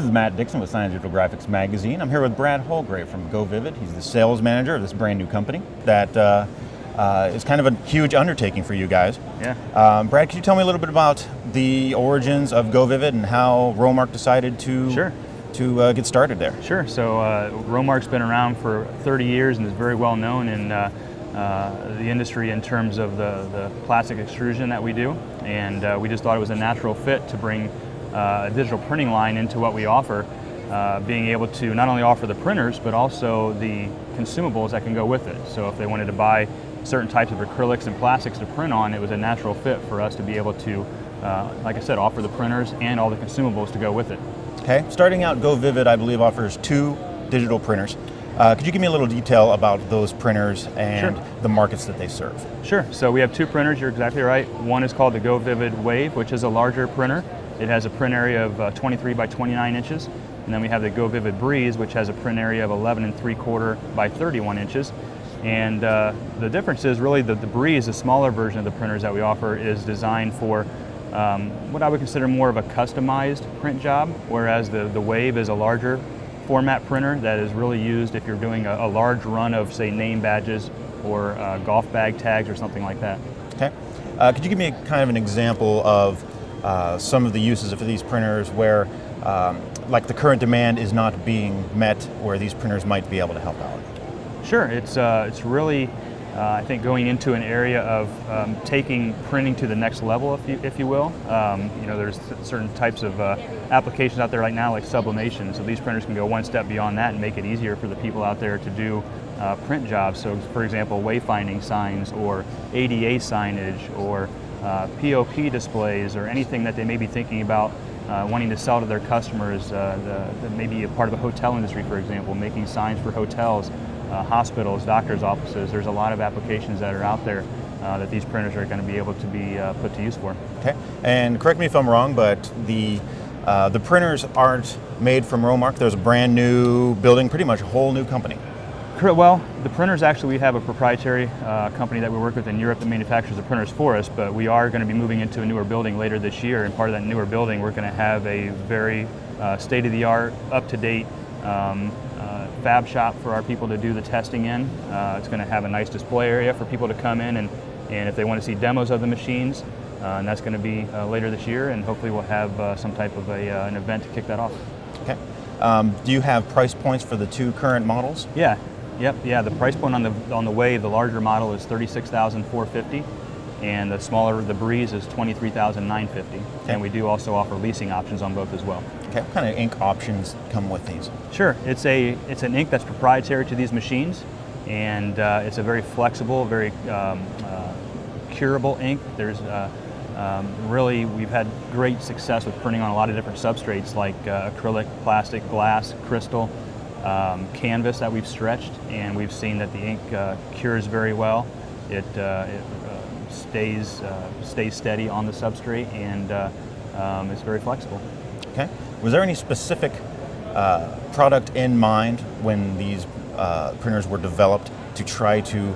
is Matt Dixon with Science Digital Graphics Magazine. I'm here with Brad Holdgreve from GoVivid. He's the sales manager of this brand new company that is kind of a huge undertaking for you guys. Yeah. Brad, could you tell me a little bit about the origins of GoVivid and how Romark decided to get started there? Sure. So Romark's been around for 30 years and is very well known in the industry in terms of the plastic extrusion that we do, and we just thought it was a natural fit to bring a digital printing line into what we offer, being able to not only offer the printers but also the consumables that can go with it. So if they wanted to buy certain types of acrylics and plastics to print on, it was a natural fit for us to be able to, like I said, offer the printers and all the consumables to go with it. Okay, starting out, GoVivid, I believe, offers 2 digital printers. Could you give me a little detail about those printers and the markets that they serve? Sure. So we have 2 printers, you're exactly right. One is called the GoVivid Wave, which is a larger printer. It has a print area of 23 by 29 inches. And then we have the GoVivid Breeze, which has a print area of 11 3/4 by 31 inches. And the difference is really the Breeze, the smaller version of the printers that we offer, is designed for what I would consider more of a customized print job, whereas the Wave is a larger format printer that is really used if you're doing a large run of, say, name badges or golf bag tags or something like that. Okay. Could you give me kind of an example of some of the uses of these printers where like the current demand is not being met, where these printers might be able to help out? Sure. It's really I think going into an area of taking printing to the next level, if you will. You know, there's certain types of applications out there right now, like sublimation. So these printers can go one step beyond that and make it easier for the people out there to do print jobs. So, for example, wayfinding signs or ADA signage or POP displays or anything that they may be thinking about wanting to sell to their customers. That may be a part of the hotel industry, for example, making signs for hotels. Hospitals, doctors' offices. There's a lot of applications that are out there that these printers are going to be able to be put to use for. Okay, and correct me if I'm wrong, but the printers aren't made from Romark. There's a brand new building, pretty much a whole new company. Well, the printers, actually, we have a proprietary company that we work with in Europe that manufactures the printers for us, but we are going to be moving into a newer building later this year, and part of that newer building we're going to have a very state-of-the-art, up-to-date fab shop for our people to do the testing in. It's going to have a nice display area for people to come in and if they want to see demos of the machines, and that's going to be later this year, and hopefully we'll have some type of an event to kick that off. Okay. Do you have price points for the 2 current models? Yeah. Yep. Yeah. The price point on the Wave, the larger model, is $36,450, and the smaller, the Breeze, is $23,950. Okay. And we do also offer leasing options on both as well. Okay. What kind of ink options come with these? Sure. It's an ink that's proprietary to these machines, and it's a very flexible, very curable ink. There's really, we've had great success with printing on a lot of different substrates like acrylic, plastic, glass, crystal, canvas that we've stretched, and we've seen that the ink cures very well. It stays steady on the substrate, and it's very flexible. Okay. Was there any specific product in mind when these printers were developed to try to,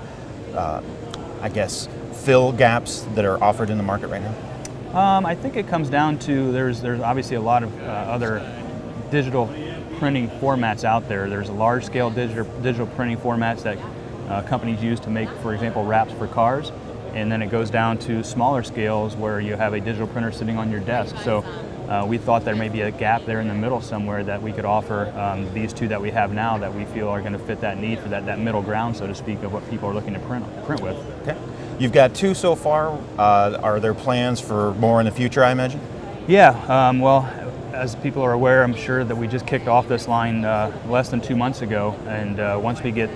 I guess, fill gaps that are offered in the market right now? I think it comes down to there's obviously a lot of other digital printing formats out there. There's a large-scale digital printing formats that companies use to make, for example, wraps for cars, and then it goes down to smaller scales where you have a digital printer sitting on your desk. So we thought there may be a gap there in the middle somewhere that we could offer these 2 that we have now that we feel are going to fit that need for that middle ground, so to speak, of what people are looking to print with. Okay. You've got 2 so far. Are there plans for more in the future, I imagine? Yeah. Well, as people are aware, I'm sure that we just kicked off this line less than 2 months ago, and once we get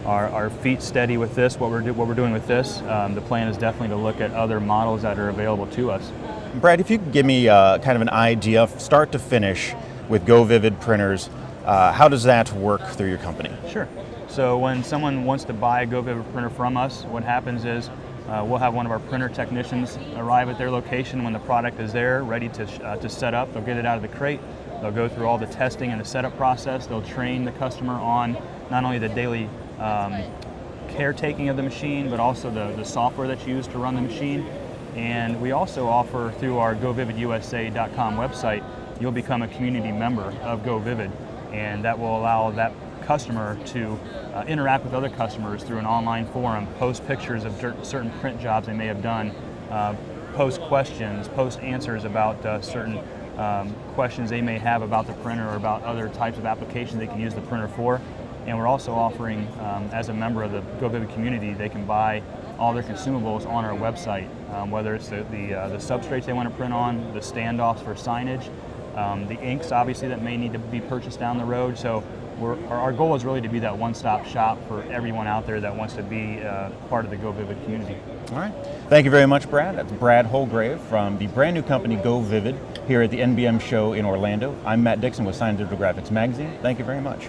our feet steady with this, what we're doing with this, the plan is definitely to look at other models that are available to us. Brad, if you could give me kind of an idea, start to finish, with GoVivid printers, how does that work through your company? Sure. So when someone wants to buy a GoVivid printer from us, what happens is we'll have one of our printer technicians arrive at their location when the product is there, ready to set up. They'll get it out of the crate. They'll go through all the testing and the setup process. They'll train the customer on not only the daily caretaking of the machine, but also the software that's used to run the machine. And we also offer, through our GoVividUSA.com website, you'll become a community member of GoVivid, and that will allow that customer to interact with other customers through an online forum, post pictures of certain print jobs they may have done, post questions, post answers about certain questions they may have about the printer or about other types of applications they can use the printer for. And we're also offering, as a member of the GoVivid community, they can buy all their consumables on our website, whether it's the substrates they want to print on, the standoffs for signage, the inks obviously that may need to be purchased down the road. So our goal is really to be that one-stop shop for everyone out there that wants to be part of the GoVivid community. All right. Thank you very much, Brad. That's Brad Holdgreve from the brand new company GoVivid here at the NBM show in Orlando. I'm Matt Dixon with Scientific Graphics Magazine. Thank you very much.